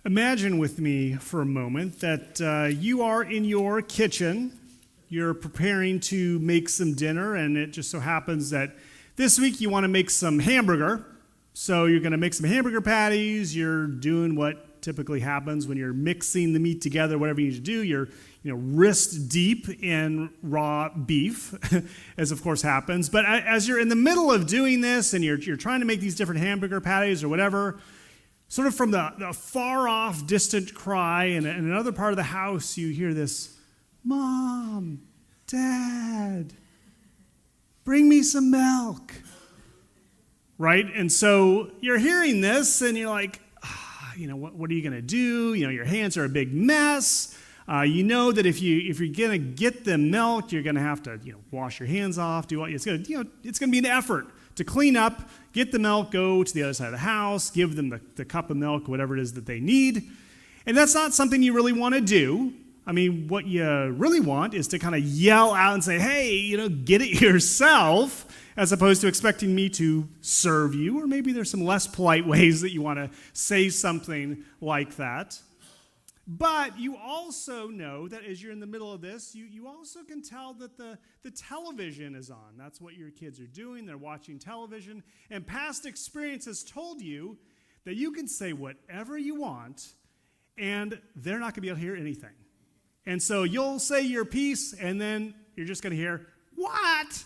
Imagine with me for a moment that you are in your kitchen. You're preparing to make some dinner, and it just so happens that this week you want to make some hamburger. So you're going to make some hamburger patties. You're doing what typically happens when you're mixing the meat together, whatever you need to do. You're wrist deep in raw beef, as of course happens. But as you're in the middle of doing this and you're trying to make these different hamburger patties or whatever, sort of from the far-off, distant cry, and in another part of the house, you hear this, "Mom, Dad, bring me some milk." Right? And so you're hearing this, and you're like, what are you going to do? Your hands are a big mess. You know that if you're going to get the milk, you're going to have to wash your hands off. It's going to be an effort to clean up, get the milk, go to the other side of the house, give them the cup of milk, whatever it is that they need. And that's not something you really want to do. I mean, what you really want is to kind of yell out and say, "Hey, get it yourself," as opposed to expecting me to serve you. Or maybe there's some less polite ways that you want to say something like that. But you also know that as you're in the middle of this, you also can tell that the television is on. That's what your kids are doing. They're watching television. And past experience has told you that you can say whatever you want, and they're not going to be able to hear anything. And so you'll say your piece, and then you're just going to hear, "What?"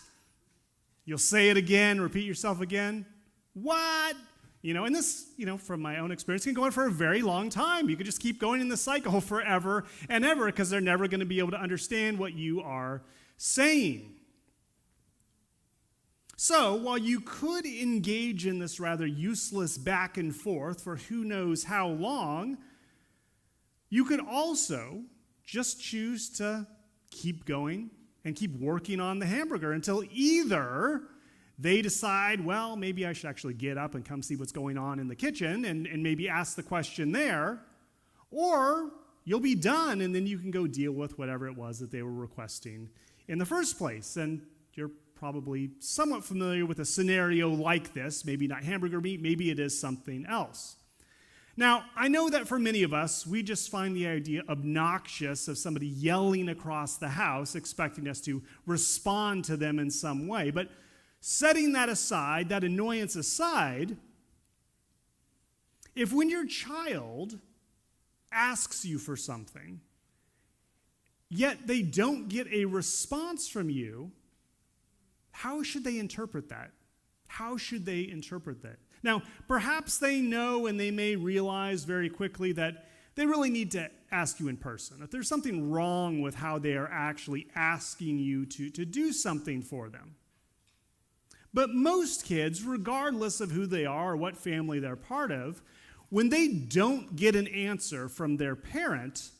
You'll say it again, repeat yourself again. "What?" And this, from my own experience, can go on for a very long time. You could just keep going in the cycle forever and ever because they're never going to be able to understand what you are saying. So, while you could engage in this rather useless back and forth for who knows how long, you could also just choose to keep going and keep working on the hamburger until either they decide, well, maybe I should actually get up and come see what's going on in the kitchen and maybe ask the question there, or you'll be done and then you can go deal with whatever it was that they were requesting in the first place. And you're probably somewhat familiar with a scenario like this, maybe not hamburger meat, maybe it is something else. Now, I know that for many of us, we just find the idea obnoxious of somebody yelling across the house, expecting us to respond to them in some way. But setting that aside, that annoyance aside, if when your child asks you for something, yet they don't get a response from you, how should they interpret that? How should they interpret that? Now, perhaps they know and they may realize very quickly that they really need to ask you in person. If there's something wrong with how they are actually asking you to do something for them. But most kids, regardless of who they are or what family they're part of, when they don't get an answer from their parent,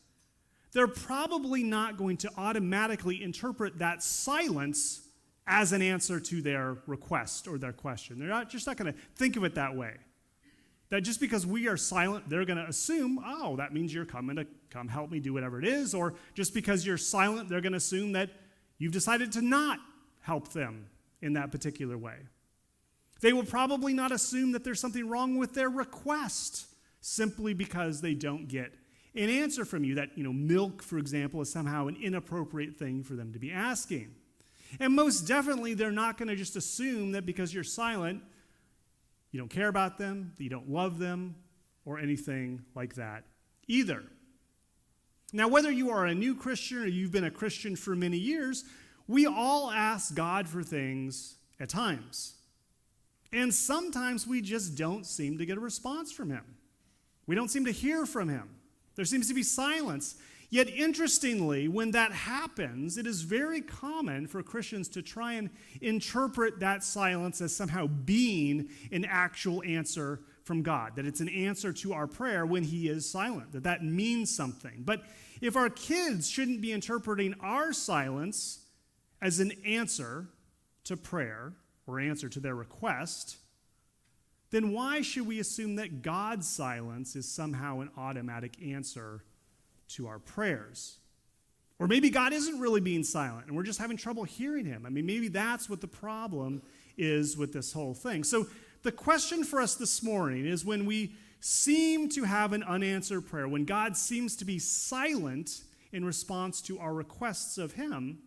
they're probably not going to automatically interpret that silence as an answer to their request or their question. They're just not going to think of it that way. That just because we are silent, they're going to assume, oh, that means you're coming to come help me do whatever it is. Or just because you're silent, they're going to assume that you've decided to not help them in that particular way. They will probably not assume that there's something wrong with their request simply because they don't get an answer from you. That, milk, for example, is somehow an inappropriate thing for them to be asking. And most definitely, they're not going to just assume that because you're silent, you don't care about them, that you don't love them, or anything like that either. Now, whether you are a new Christian or you've been a Christian for many years, we all ask God for things at times. And sometimes we just don't seem to get a response from him. We don't seem to hear from him. There seems to be silence. Yet interestingly, when that happens, it is very common for Christians to try and interpret that silence as somehow being an actual answer from God, that it's an answer to our prayer when he is silent, that means something. But if our kids shouldn't be interpreting our silence as an answer to prayer or answer to their request, then why should we assume that God's silence is somehow an automatic answer to our prayers? Or maybe God isn't really being silent and we're just having trouble hearing him. I mean, maybe that's what the problem is with this whole thing. So the question for us this morning is, when we seem to have an unanswered prayer, when God seems to be silent in response to our requests of him,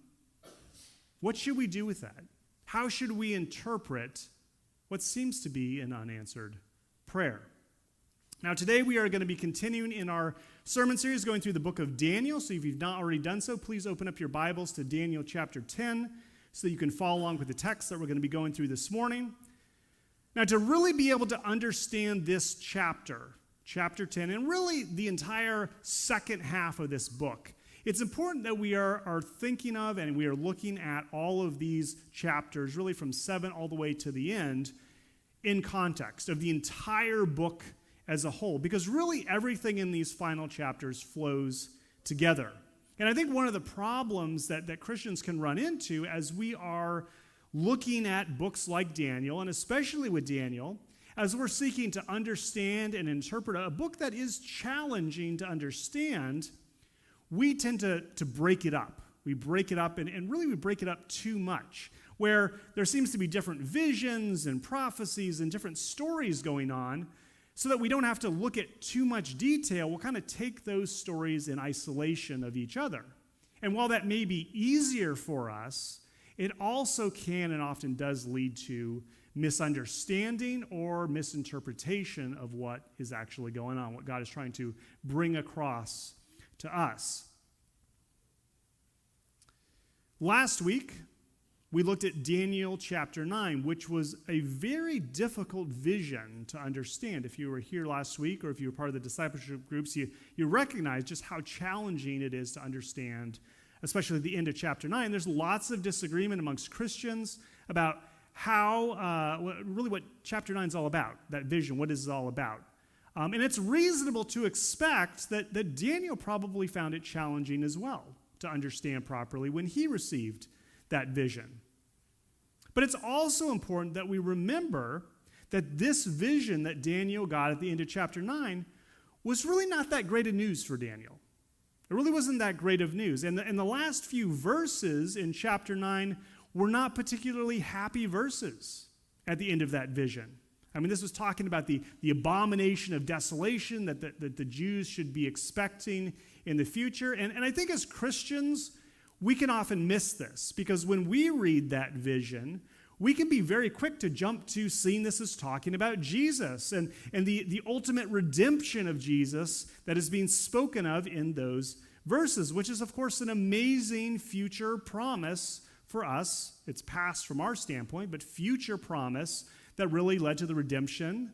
what should we do with that? How should we interpret what seems to be an unanswered prayer? Now, today we are going to be continuing in our sermon series going through the book of Daniel. So if you've not already done so, please open up your Bibles to Daniel chapter 10 so that you can follow along with the text that we're going to be going through this morning. Now, to really be able to understand this chapter 10, and really the entire second half of this book, it's important that we are thinking of and we are looking at all of these chapters, really from 7 all the way to the end, in context of the entire book as a whole, because really everything in these final chapters flows together. And I think one of the problems that Christians can run into as we are looking at books like Daniel, and especially with Daniel, as we're seeking to understand and interpret a book that is challenging to understand, we tend to break it up. We break it up, and really we break it up too much, where there seems to be different visions and prophecies and different stories going on, so that we don't have to look at too much detail. We'll kind of take those stories in isolation of each other. And while that may be easier for us, it also can and often does lead to misunderstanding or misinterpretation of what is actually going on, what God is trying to bring across to us. Last week, we looked at Daniel chapter 9, which was a very difficult vision to understand. If you were here last week or if you were part of the discipleship groups, you recognize just how challenging it is to understand, especially the end of chapter 9. There's lots of disagreement amongst Christians about really what chapter 9 is all about, that vision, what is it all about. And it's reasonable to expect that Daniel probably found it challenging as well to understand properly when he received that vision. But it's also important that we remember that this vision that Daniel got at the end of chapter 9 was really not that great of news for Daniel. It really wasn't that great of news. And the last few verses in chapter 9 were not particularly happy verses at the end of that vision. I mean, this was talking about the abomination of desolation that the Jews should be expecting in the future. And I think as Christians, we can often miss this, because when we read that vision, we can be very quick to jump to seeing this as talking about Jesus and the ultimate redemption of Jesus that is being spoken of in those verses, which is, of course, an amazing future promise for us. It's past from our standpoint, but future promise that really leads to the redemption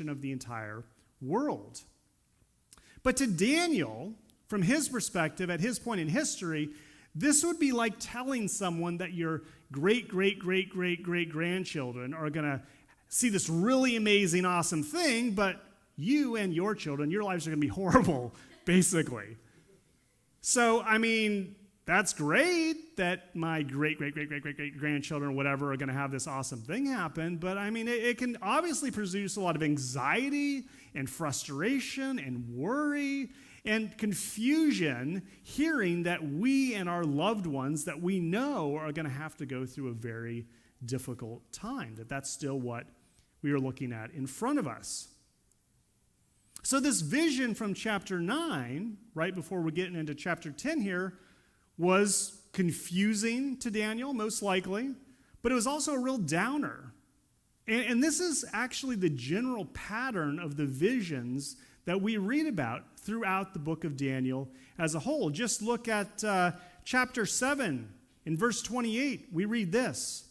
of the entire world. But to Daniel, from his perspective, at his point in history, this would be like telling someone that your great-great-great-great-great-grandchildren are going to see this really amazing, awesome thing, but you and your children, your lives are going to be horrible, basically. So, I mean, that's great that my great-great-great-great-great-grandchildren or whatever are going to have this awesome thing happen, but I mean, it can obviously produce a lot of anxiety and frustration and worry and confusion, hearing that we and our loved ones that we know are going to have to go through a very difficult time, that's still what we are looking at in front of us. So this vision from chapter 9, right before we're getting into chapter 10 here, was confusing to Daniel, most likely, but it was also a real downer. And this is actually the general pattern of the visions that we read about throughout the book of Daniel as a whole. Just look at chapter 7 in verse 28. We read this.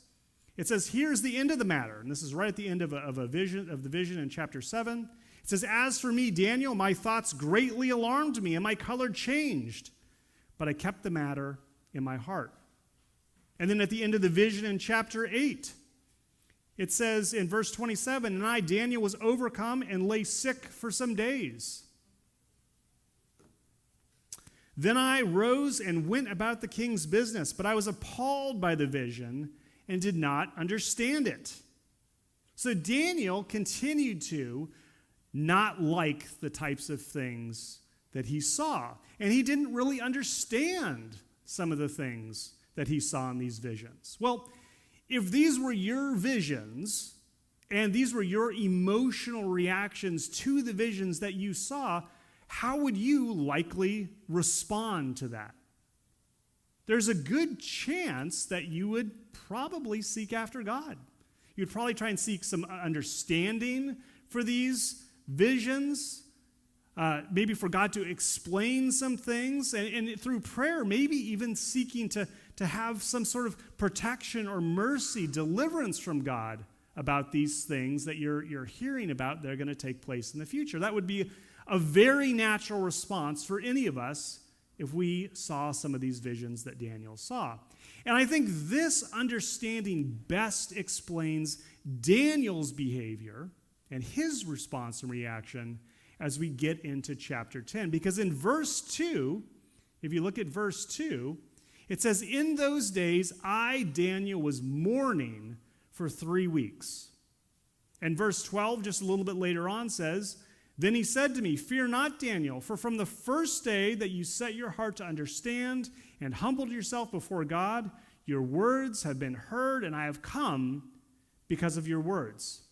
It says, "Here's the end of the matter." And this is right at the end of the vision in chapter 7. It says, "As for me, Daniel, my thoughts greatly alarmed me, and my color changed. But I kept the matter in my heart." And then at the end of the vision in chapter 8, it says in verse 27, "And I, Daniel, was overcome and lay sick for some days. Then I rose and went about the king's business, but I was appalled by the vision and did not understand it." So Daniel continued to not like the types of things that he saw. And he didn't really understand some of the things that he saw in these visions. Well, if these were your visions and these were your emotional reactions to the visions that you saw, how would you likely respond to that? There's a good chance that you would probably seek after God. You'd probably try and seek some understanding for these visions, maybe for God to explain some things, and through prayer, maybe even seeking to have some sort of protection or mercy, deliverance from God about these things that you're hearing about that are going to take place in the future. That would be a very natural response for any of us if we saw some of these visions that Daniel saw. And I think this understanding best explains Daniel's behavior and his response and reaction as we get into chapter 10. Because in verse 2, if you look at verse 2, it says, "In those days I, Daniel, was mourning for 3 weeks." And verse 12, just a little bit later on, says, "Then he said to me, 'Fear not, Daniel, for from the first day that you set your heart to understand and humbled yourself before God, your words have been heard, and I have come because of your words.'"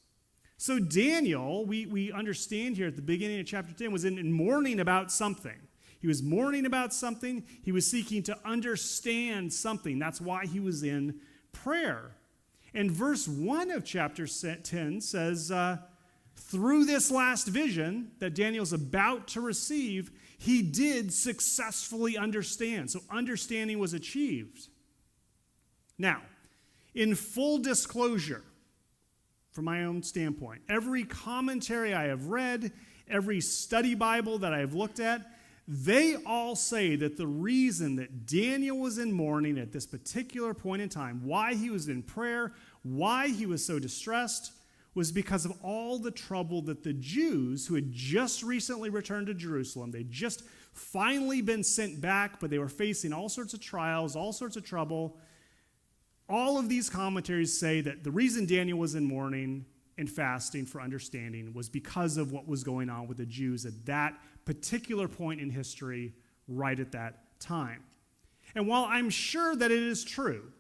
So Daniel, we understand here at the beginning of chapter 10, was in mourning about something. He was mourning about something. He was seeking to understand something. That's why he was in prayer. And verse 1 of chapter 10 says, through this last vision that Daniel's about to receive, he did successfully understand. So understanding was achieved. Now, in full disclosure, from my own standpoint, every commentary I have read, every study Bible that I have looked at, they all say that the reason that Daniel was in mourning at this particular point in time, why he was in prayer, why he was so distressed, was because of all the trouble that the Jews who had just recently returned to Jerusalem, they'd just finally been sent back, but they were facing all sorts of trials, all sorts of trouble. All of these commentaries say that the reason Daniel was in mourning and fasting for understanding was because of what was going on with the Jews at that particular point in history, right at that time. And while I'm sure that it is true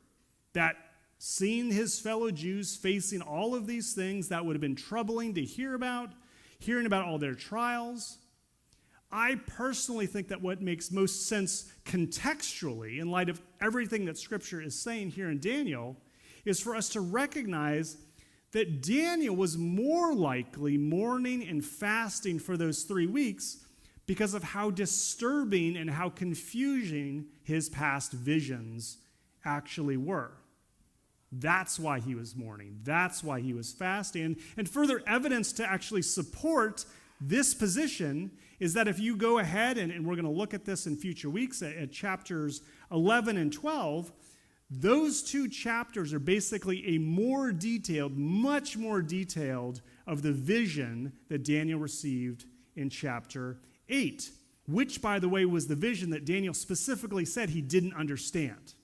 that seeing his fellow Jews facing all of these things that would have been troubling to hear about, hearing about all their trials, I personally think that what makes most sense contextually, in light of everything that Scripture is saying here in Daniel, is for us to recognize that Daniel was more likely mourning and fasting for those 3 weeks because of how disturbing and how confusing his past visions actually were. That's why he was mourning. That's why he was fasting. And further evidence to actually support this position is that if you go ahead, and we're going to look at this in future weeks at chapters 11 and 12, those two chapters are basically a more detailed, much more detailed of the vision that Daniel received in chapter 8, which, by the way, was the vision that Daniel specifically said he didn't understand.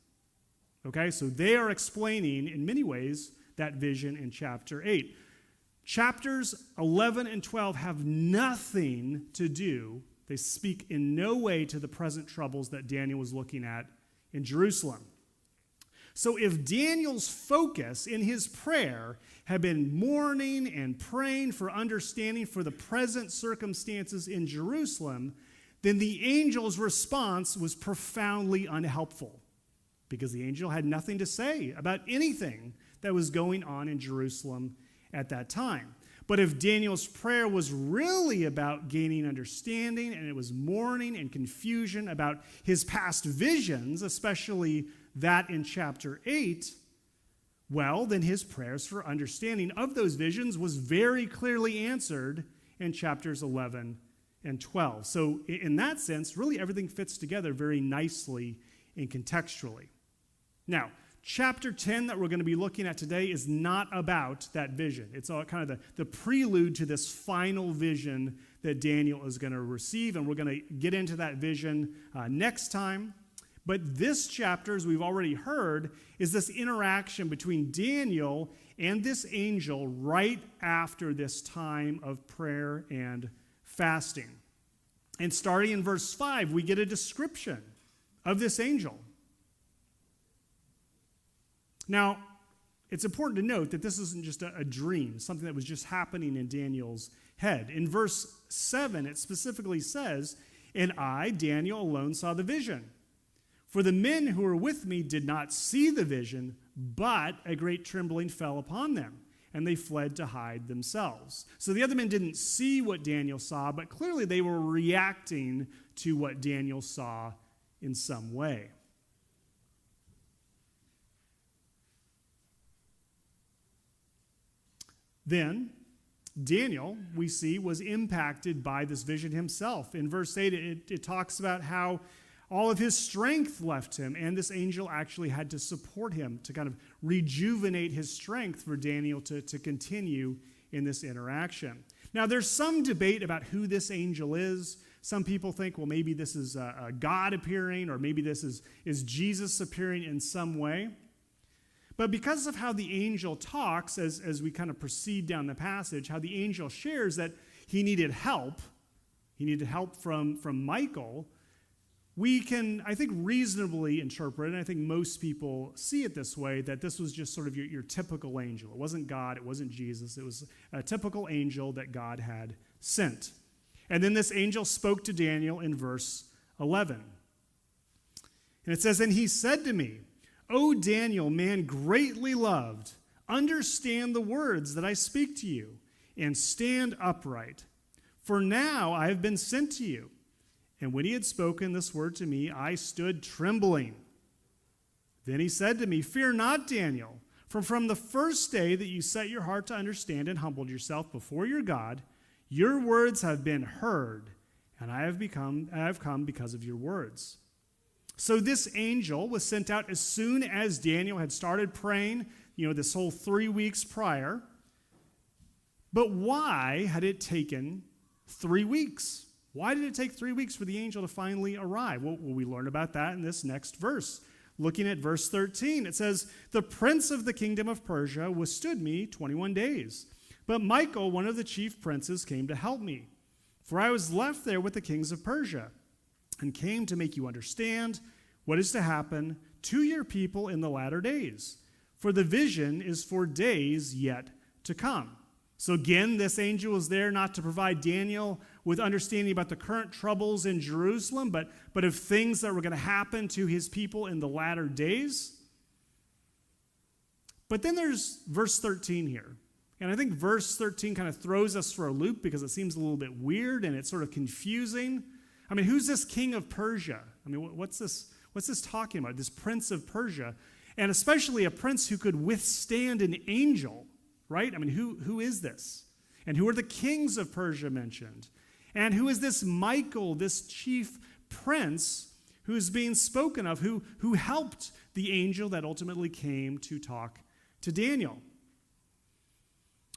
Okay, so they are explaining, in many ways, that vision in chapter 8. Chapters 11 and 12 have nothing to do, they speak in no way to the present troubles that Daniel was looking at in Jerusalem. So if Daniel's focus in his prayer had been mourning and praying for understanding for the present circumstances in Jerusalem, then the angel's response was profoundly unhelpful, because the angel had nothing to say about anything that was going on in Jerusalem at that time. But if Daniel's prayer was really about gaining understanding, and it was mourning and confusion about his past visions, especially that in chapter 8, well, then his prayers for understanding of those visions was very clearly answered in chapters 11 and 12. So in that sense, really everything fits together very nicely and contextually. Now, chapter 10 that we're going to be looking at today is not about that vision. It's all kind of the prelude to this final vision that Daniel is going to receive, and we're going to get into that vision next time. But this chapter, as we've already heard, is this interaction between Daniel and this angel right after this time of prayer and fasting. And starting in verse 5, we get a description of this angel. Now, it's important to note that this isn't just a dream, something that was just happening in Daniel's head. In verse 7, it specifically says, "And I, Daniel, alone saw the vision. For the men who were with me did not see the vision, but a great trembling fell upon them, and they fled to hide themselves." So the other men didn't see what Daniel saw, but clearly they were reacting to what Daniel saw in some way. Then, Daniel, we see, was impacted by this vision himself. In verse 8, it talks about how all of his strength left him, and this angel actually had to support him to kind of rejuvenate his strength for Daniel to continue in this interaction. Now, there's some debate about who this angel is. Some people think, well, maybe this is a God appearing, or maybe this is Jesus appearing in some way. But because of how the angel talks, as we kind of proceed down the passage, how the angel shares that he needed help from Michael, we can, I think, reasonably interpret, and I think most people see it this way, that this was just sort of your typical angel. It wasn't God, it wasn't Jesus, it was a typical angel that God had sent. And then this angel spoke to Daniel in verse 11. And it says, "And he said to me, O Daniel, man greatly loved, understand the words that I speak to you, and stand upright. For now I have been sent to you." And when he had spoken this word to me, I stood trembling. Then he said to me, "Fear not, Daniel, for from the first day that you set your heart to understand and humbled yourself before your God, your words have been heard, and I have come because of your words." So this angel was sent out as soon as Daniel had started praying, this whole 3 weeks prior. But why had it taken 3 weeks? Why did it take 3 weeks for the angel to finally arrive? Well, we learn about that in this next verse. Looking at verse 13, it says, "The prince of the kingdom of Persia withstood me 21 days. But Michael, one of the chief princes, came to help me. For I was left there with the kings of Persia, and came to make you understand what is to happen to your people in the latter days. For the vision is for days yet to come." So again, this angel was there not to provide Daniel with understanding about the current troubles in Jerusalem, but of things that were going to happen to his people in the latter days. But then there's verse 13 here. And I think verse 13 kind of throws us for a loop because it seems a little bit weird and it's sort of confusing. I mean, who's this king of Persia? I mean, what's this talking about? This prince of Persia, and especially a prince who could withstand an angel, right? I mean, who is this? And who are the kings of Persia mentioned? And who is this Michael, this chief prince who's being spoken of, who helped the angel that ultimately came to talk to Daniel?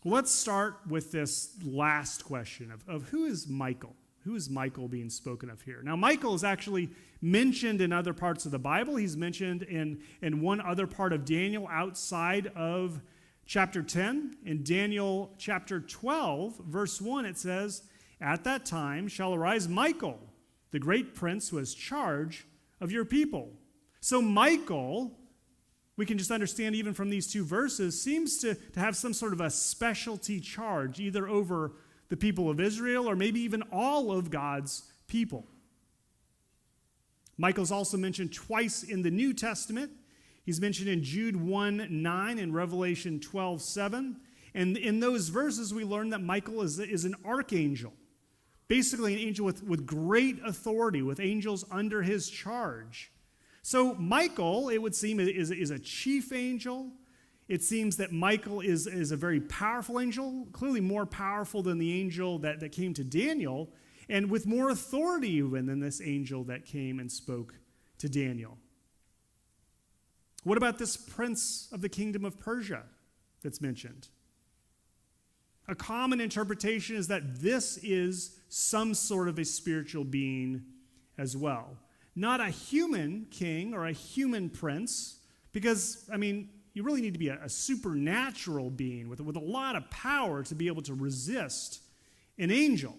Well, let's start with this last question of who is Michael? Who is Michael being spoken of here? Now, Michael is actually mentioned in other parts of the Bible. He's mentioned in one other part of Daniel outside of chapter 10. In Daniel chapter 12, verse 1, it says, "At that time shall arise Michael, the great prince who has charge of your people." So Michael, we can just understand even from these two verses, seems to have some sort of a specialty charge, either over the people of Israel, or maybe even all of God's people. Michael's also mentioned twice in the New Testament. He's mentioned in Jude 1:9 and Revelation 12:7. And in those verses, we learn that Michael is an archangel, basically an angel with great authority, with angels under his charge. So Michael, it would seem, is a chief angel. It seems that Michael is a very powerful angel, clearly more powerful than the angel that came to Daniel, and with more authority even than this angel that came and spoke to Daniel. What about this prince of the kingdom of Persia that's mentioned? A common interpretation is that this is some sort of a spiritual being as well. Not a human king or a human prince, because, you really need to be a supernatural being with a lot of power to be able to resist an angel.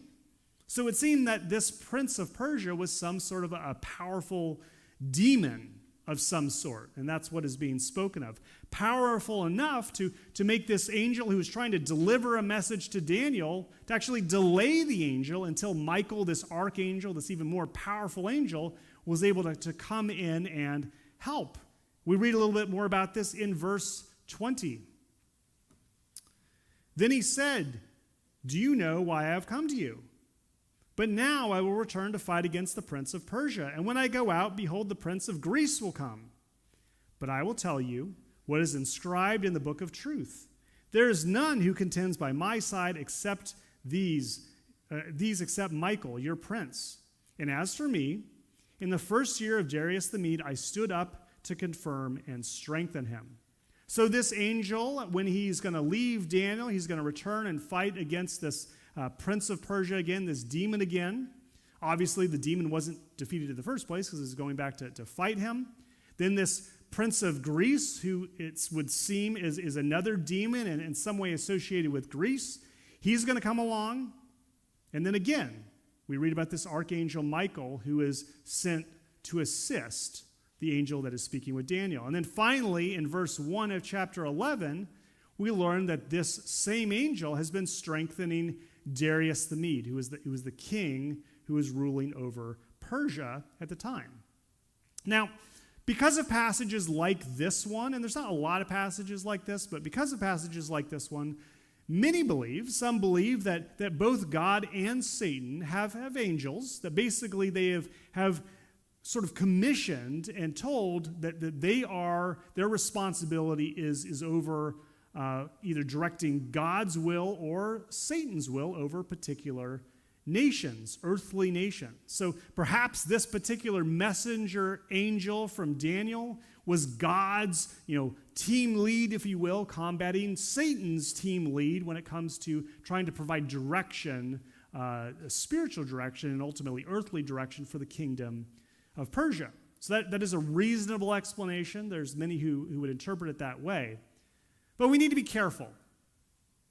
So it seemed that this prince of Persia was some sort of a powerful demon, of some sort, and that's what is being spoken of. Powerful enough to make this angel who was trying to deliver a message to Daniel to actually delay the angel until Michael, this archangel, this even more powerful angel, was able to come in and help. We read a little bit more about this in verse 20. Then he said, "Do you know why I have come to you? But now I will return to fight against the prince of Persia. And when I go out, behold, the prince of Greece will come. But I will tell you what is inscribed in the book of truth. There is none who contends by my side except these except Michael, your prince. And as for me, in the first year of Darius the Mede, I stood up to confirm and strengthen him." So this angel, when he's going to leave Daniel, he's going to return and fight against this prince of Persia again, this demon again. Obviously, the demon wasn't defeated in the first place because he's going back to fight him. Then this prince of Greece, who it would seem is another demon and in some way associated with Greece, he's going to come along. And then again, we read about this archangel Michael, who is sent to assist the angel that is speaking with Daniel. And then finally, in verse 1 of chapter 11, we learn that this same angel has been strengthening Darius the Mede, who was the king who was ruling over Persia at the time. Now, because of passages like this one, and there's not a lot of passages like this, but because of passages like this one, some believe that both God and Satan have angels, that basically they have sort of commissioned and told that their responsibility is over either directing God's will or Satan's will over particular nations, earthly nations. So perhaps this particular messenger angel from Daniel was God's, team lead, if you will, combating Satan's team lead when it comes to trying to provide direction, spiritual direction, and ultimately earthly direction for the kingdom of Persia. So that is a reasonable explanation. There's many who would interpret it that way. But we need to be careful.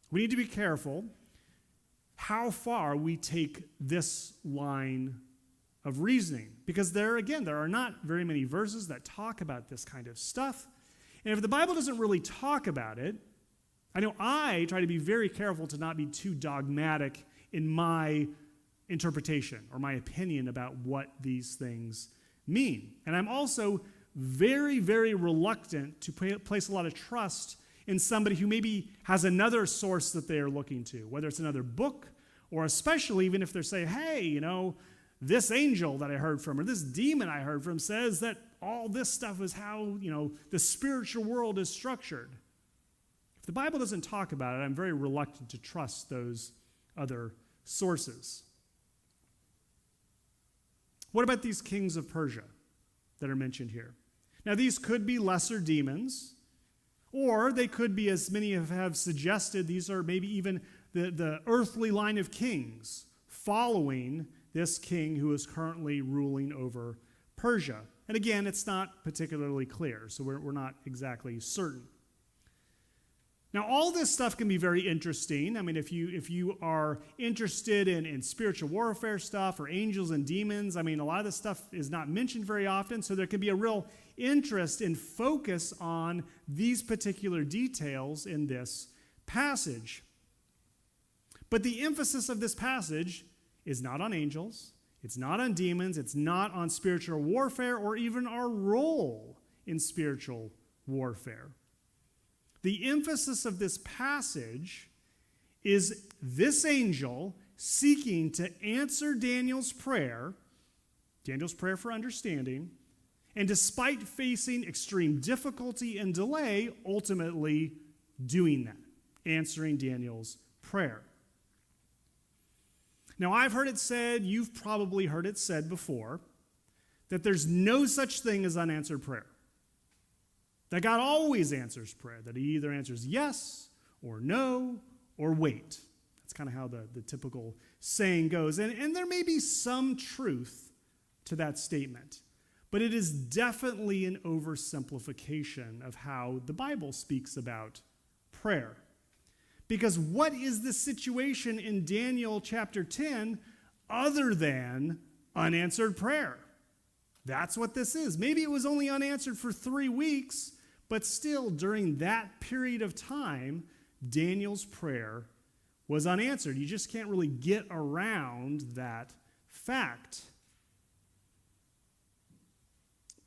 We need to be careful how far we take this line of reasoning. Because there are not very many verses that talk about this kind of stuff. And if the Bible doesn't really talk about it, I know I try to be very careful to not be too dogmatic in my interpretation or my opinion about what these things mean. And I'm also very, very reluctant to place a lot of trust in somebody who maybe has another source that they are looking to, whether it's another book or especially even if they're saying, hey, this angel that I heard from or this demon I heard from says that all this stuff is how, the spiritual world is structured. If the Bible doesn't talk about it, I'm very reluctant to trust those other sources. What about these kings of Persia that are mentioned here? Now, these could be lesser demons, or they could be, as many have suggested, these are maybe even the earthly line of kings following this king who is currently ruling over Persia. And again, it's not particularly clear, so we're not exactly certain. Now, all this stuff can be very interesting. I mean, if you are interested in spiritual warfare stuff or angels and demons, I mean, a lot of this stuff is not mentioned very often, so there can be a real interest and focus on these particular details in this passage. But the emphasis of this passage is not on angels, it's not on demons, it's not on spiritual warfare or even our role in spiritual warfare. The emphasis of this passage is this angel seeking to answer Daniel's prayer for understanding, and despite facing extreme difficulty and delay, ultimately doing that, answering Daniel's prayer. Now, I've heard it said, you've probably heard it said before, that there's no such thing as unanswered prayer. That God always answers prayer, that he either answers yes or no or wait. That's kind of how the typical saying goes. And there may be some truth to that statement, but it is definitely an oversimplification of how the Bible speaks about prayer. Because what is the situation in Daniel chapter 10 other than unanswered prayer? That's what this is. Maybe it was only unanswered for 3 weeks, but still, during that period of time, Daniel's prayer was unanswered. You just can't really get around that fact.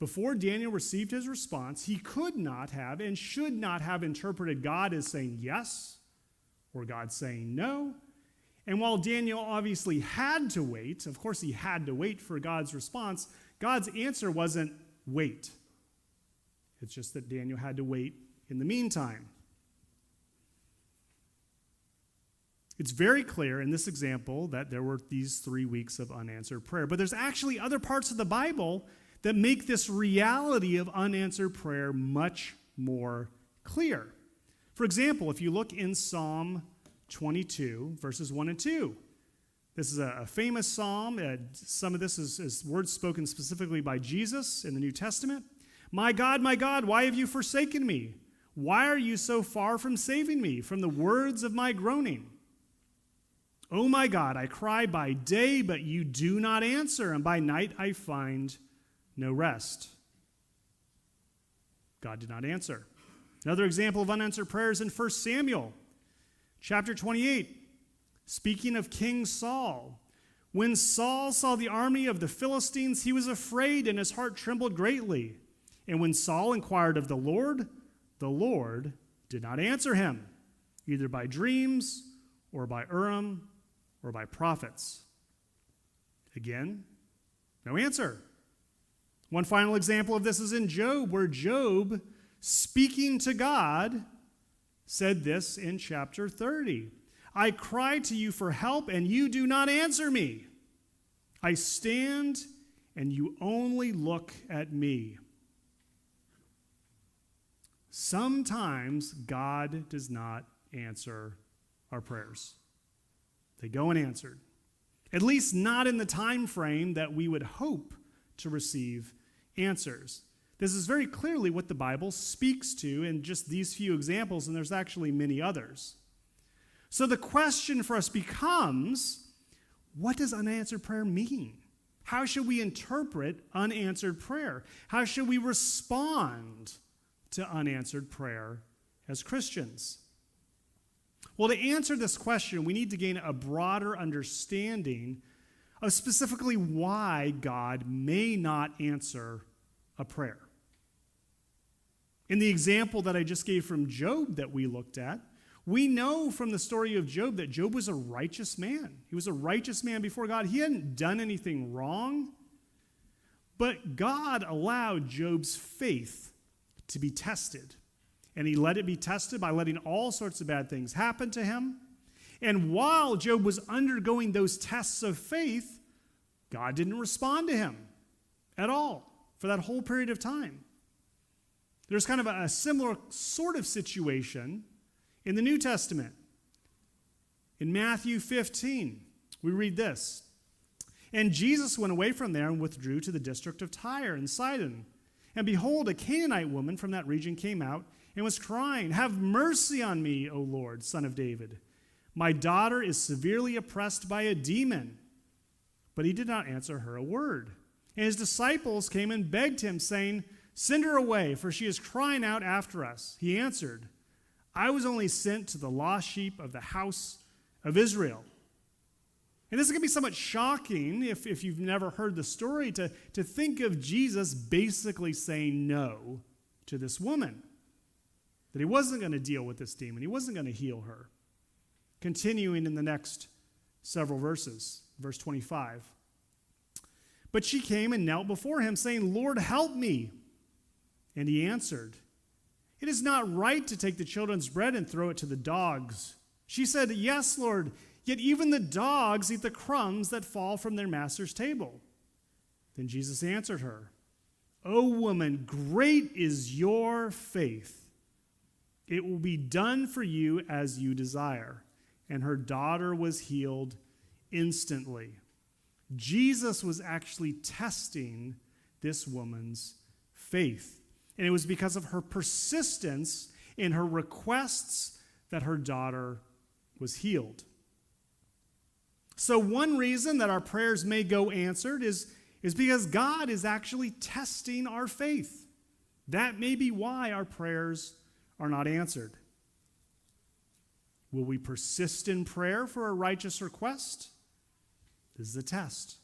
Before Daniel received his response, he could not have and should not have interpreted God as saying yes or God saying no. And while Daniel obviously had to wait, of course he had to wait for God's response, God's answer wasn't wait. It's just that Daniel had to wait in the meantime. It's very clear in this example that there were these 3 weeks of unanswered prayer. But there's actually other parts of the Bible that make this reality of unanswered prayer much more clear. For example, if you look in Psalm 22, verses 1 and 2, this is a famous psalm. Some of this is words spoken specifically by Jesus in the New Testament. My God, why have you forsaken me? Why are you so far from saving me from the words of my groaning? Oh my God, I cry by day, but you do not answer, and by night I find no rest. God did not answer. Another example of unanswered prayers in 1 Samuel, chapter 28. Speaking of King Saul, when Saul saw the army of the Philistines, he was afraid and his heart trembled greatly. And when Saul inquired of the Lord did not answer him, either by dreams or by Urim or by prophets. Again, no answer. One final example of this is in Job, where Job, speaking to God, said this in chapter 30. I cry to you for help, and you do not answer me. I stand, and you only look at me. Sometimes God does not answer our prayers. They go unanswered, at least not in the time frame that we would hope to receive answers. This is very clearly what the Bible speaks to in just these few examples, and there's actually many others. So the question for us becomes, what does unanswered prayer mean? How should we interpret unanswered prayer? How should we respond to unanswered prayer as Christians? Well, to answer this question, we need to gain a broader understanding of specifically why God may not answer a prayer. In the example that I just gave from Job that we looked at, we know from the story of Job that Job was a righteous man. He was a righteous man before God. He hadn't done anything wrong, but God allowed Job's faith to be tested. And he let it be tested by letting all sorts of bad things happen to him. And while Job was undergoing those tests of faith, God didn't respond to him at all for that whole period of time. There's kind of a similar sort of situation in the New Testament. In Matthew 15, we read this. And Jesus went away from there and withdrew to the district of Tyre and Sidon. And behold, a Canaanite woman from that region came out and was crying, "Have mercy on me, O Lord, Son of David. My daughter is severely oppressed by a demon." But he did not answer her a word. And his disciples came and begged him, saying, "Send her away, for she is crying out after us." He answered, "I was only sent to the lost sheep of the house of Israel." And this is going to be somewhat shocking if you've never heard the story, to think of Jesus basically saying no to this woman, that he wasn't going to deal with this demon. He wasn't going to heal her. Continuing in the next several verses, verse 25. But she came and knelt before him, saying, "Lord, help me." And he answered, "It is not right to take the children's bread and throw it to the dogs." She said, "Yes, Lord, yet even the dogs eat the crumbs that fall from their master's table." Then Jesus answered her, "O woman, great is your faith. It will be done for you as you desire." And her daughter was healed instantly. Jesus was actually testing this woman's faith. And it was because of her persistence in her requests that her daughter was healed. So one reason that our prayers may go answered is is because God is actually testing our faith. That may be why our prayers are not answered. Will we persist in prayer for a righteous request? This is a test.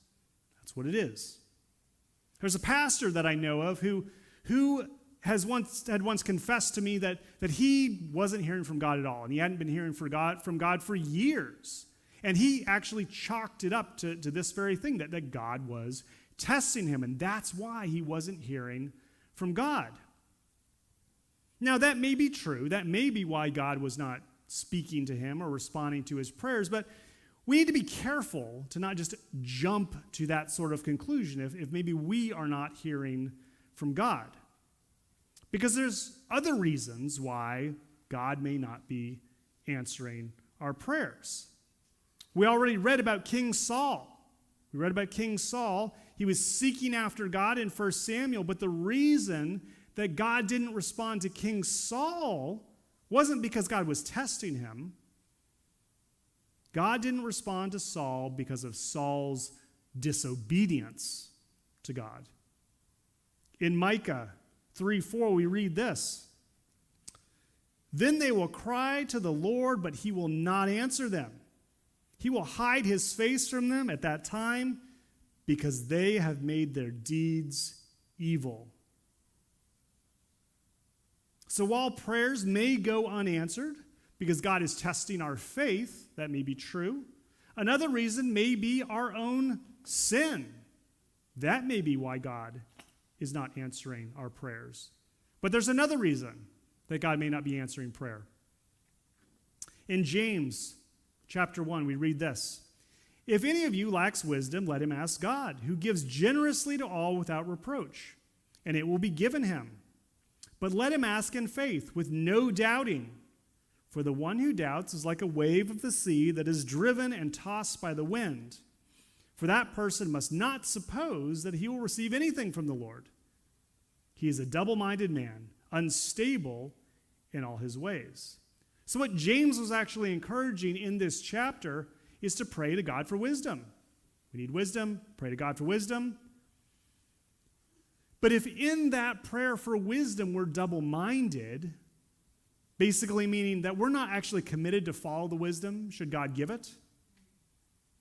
That's what it is. There's a pastor that I know of who had once confessed to me that he wasn't hearing from God at all, and he hadn't been hearing from God for years. And he actually chalked it up to this very thing, that God was testing him, and that's why he wasn't hearing from God. Now, that may be true. That may be why God was not speaking to him or responding to his prayers, but we need to be careful to not just jump to that sort of conclusion if maybe we are not hearing from God. Because there's other reasons why God may not be answering our prayers. We already read about King Saul. We read about King Saul. He was seeking after God in 1 Samuel, but the reason that God didn't respond to King Saul wasn't because God was testing him. God didn't respond to Saul because of Saul's disobedience to God. In Micah 3:4, we read this. Then they will cry to the Lord, but he will not answer them. He will hide his face from them at that time because they have made their deeds evil. So while prayers may go unanswered because God is testing our faith, that may be true. Another reason may be our own sin. That may be why God is not answering our prayers. But there's another reason that God may not be answering prayer. In James chapter 1, we read this. If any of you lacks wisdom, let him ask God, who gives generously to all without reproach, and it will be given him. But let him ask in faith, with no doubting. For the one who doubts is like a wave of the sea that is driven and tossed by the wind. For that person must not suppose that he will receive anything from the Lord. He is a double-minded man, unstable in all his ways. So what James was actually encouraging in this chapter is to pray to God for wisdom. We need wisdom, pray to God for wisdom. But if in that prayer for wisdom we're double-minded, basically meaning that we're not actually committed to follow the wisdom should God give it,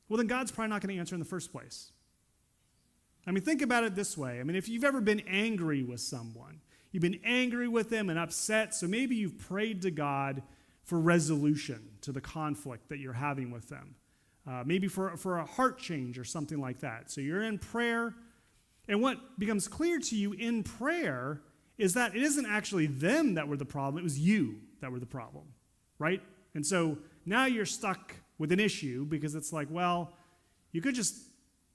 well, then God's probably not going to answer in the first place. I mean, think about it this way. I mean, if you've ever been angry with someone, you've been angry with them and upset, so maybe you've prayed to God for resolution to the conflict that you're having with them. Maybe for a heart change or something like that. So you're in prayer, and what becomes clear to you in prayer is that it isn't actually them that were the problem, it was you that were the problem, right? And so now you're stuck with an issue because it's like, well, you could just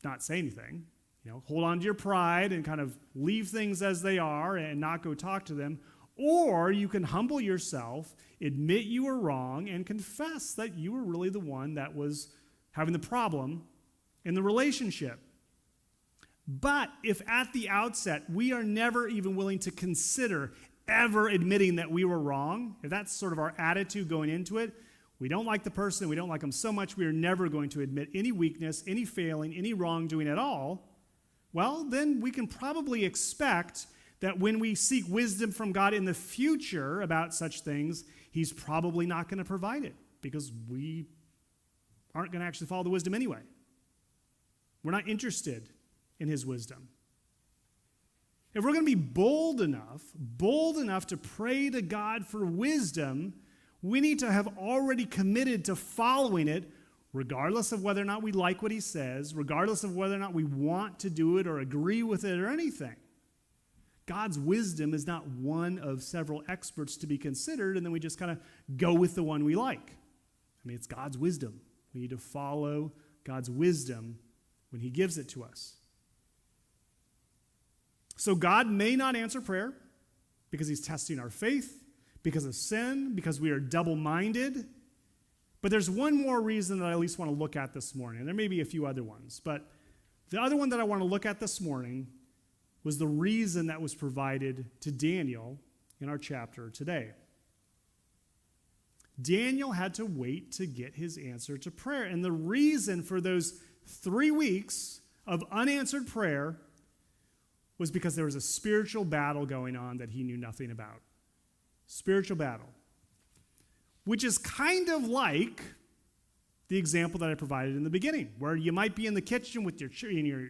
not say anything, hold on to your pride and kind of leave things as they are and not go talk to them. Or you can humble yourself, admit you were wrong, and confess that you were really the one that was having the problem in the relationship. But if at the outset we are never even willing to consider ever admitting that we were wrong, if that's sort of our attitude going into it, we don't like the person, we don't like them so much, we are never going to admit any weakness, any failing, any wrongdoing at all, well, then we can probably expect that when we seek wisdom from God in the future about such things, he's probably not going to provide it because we aren't going to actually follow the wisdom anyway. We're not interested in his wisdom. If we're going to be bold enough to pray to God for wisdom, we need to have already committed to following it, regardless of whether or not we like what he says, regardless of whether or not we want to do it or agree with it or anything. God's wisdom is not one of several experts to be considered, and then we just kind of go with the one we like. I mean, it's God's wisdom. We need to follow God's wisdom when he gives it to us. So God may not answer prayer because he's testing our faith, because of sin, because we are double-minded. But there's one more reason that I at least want to look at this morning. And there may be a few other ones. But the other one that I want to look at this morning was the reason that was provided to Daniel in our chapter today. Daniel had to wait to get his answer to prayer. And the reason for those 3 weeks of unanswered prayer was because there was a spiritual battle going on that he knew nothing about. Spiritual battle. Which is kind of like the example that I provided in the beginning, where you might be in the kitchen with your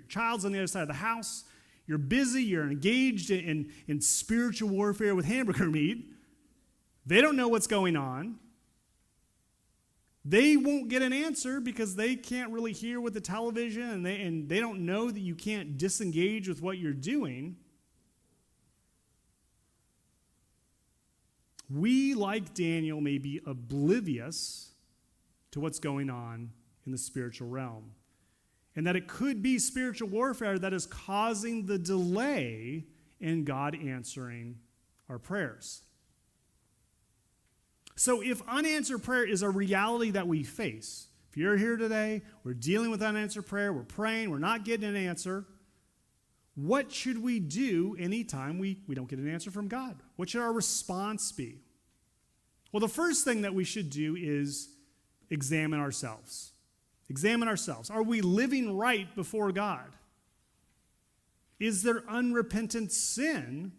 child's on the other side of the house. You're busy, you're engaged in spiritual warfare with hamburger meat. They don't know what's going on. They won't get an answer because they can't really hear with the television, and they don't know that you can't disengage with what you're doing. We, like Daniel, may be oblivious to what's going on in the spiritual realm. And that it could be spiritual warfare that is causing the delay in God answering our prayers. So if unanswered prayer is a reality that we face, if you're here today, we're dealing with unanswered prayer, we're praying, we're not getting an answer, what should we do anytime we don't get an answer from God? What should our response be? Well, the first thing that we should do is examine ourselves. Examine ourselves. Are we living right before God? Is there unrepentant sin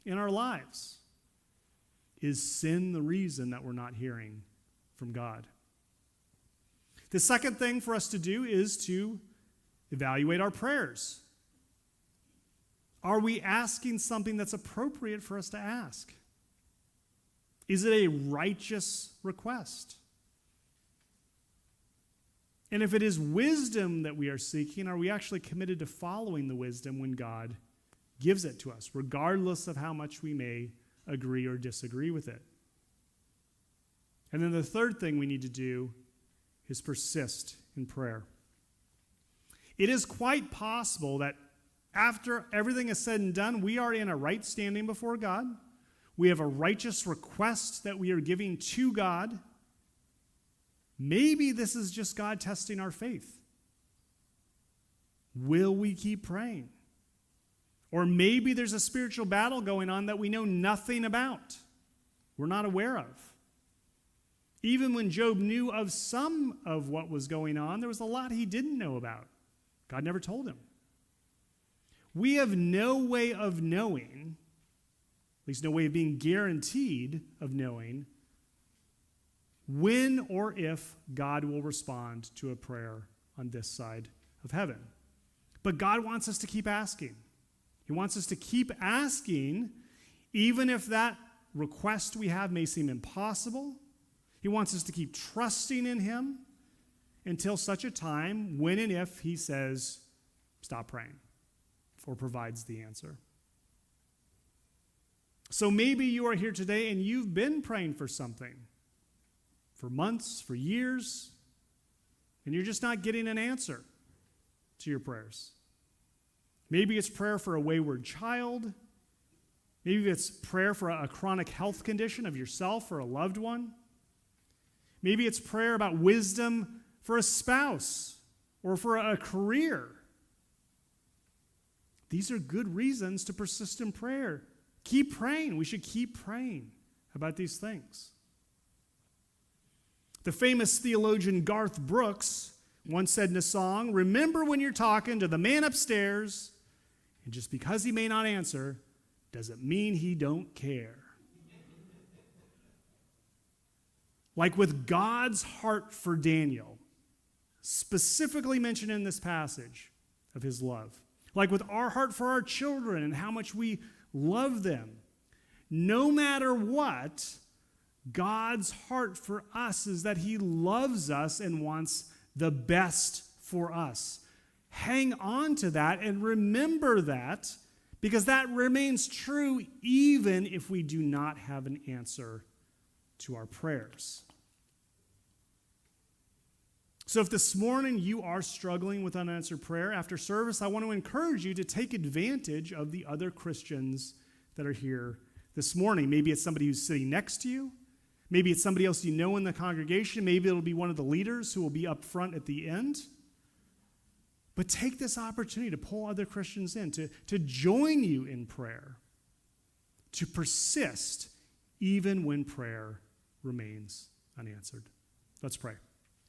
in our lives? Is sin the reason that we're not hearing from God? The second thing for us to do is to evaluate our prayers. Are we asking something that's appropriate for us to ask? Is it a righteous request? And if it is wisdom that we are seeking, are we actually committed to following the wisdom when God gives it to us, regardless of how much we may agree or disagree with it? And then the third thing we need to do is persist in prayer. It is quite possible that after everything is said and done, we are in a right standing before God. We have a righteous request that we are giving to God. Maybe this is just God testing our faith. Will we keep praying? Or maybe there's a spiritual battle going on that we know nothing about, we're not aware of. Even when Job knew of some of what was going on, there was a lot he didn't know about. God never told him. We have no way of knowing, at least no way of being guaranteed of knowing, when or if God will respond to a prayer on this side of heaven. But God wants us to keep asking. He wants us to keep asking, even if that request we have may seem impossible. He wants us to keep trusting in him until such a time when and if he says, stop praying, or provides the answer. So maybe you are here today and you've been praying for something for months, for years, and you're just not getting an answer to your prayers. Maybe it's prayer for a wayward child. Maybe it's prayer for a chronic health condition of yourself or a loved one. Maybe it's prayer about wisdom for a spouse or for a career. These are good reasons to persist in prayer. Keep praying. We should keep praying about these things. The famous theologian Garth Brooks once said in a song, "Remember when you're talking to the man upstairs, and just because he may not answer, doesn't mean he don't care." Like with God's heart for Daniel, specifically mentioned in this passage of his love, like with our heart for our children and how much we love them, no matter what, God's heart for us is that he loves us and wants the best for us. Hang on to that and remember that, because that remains true even if we do not have an answer to our prayers. So if this morning you are struggling with unanswered prayer, after service, I want to encourage you to take advantage of the other Christians that are here this morning. Maybe it's somebody who's sitting next to you. Maybe it's somebody else you know in the congregation. Maybe it'll be one of the leaders who will be up front at the end. But take this opportunity to pull other Christians in, to join you in prayer, to persist even when prayer remains unanswered. Let's pray.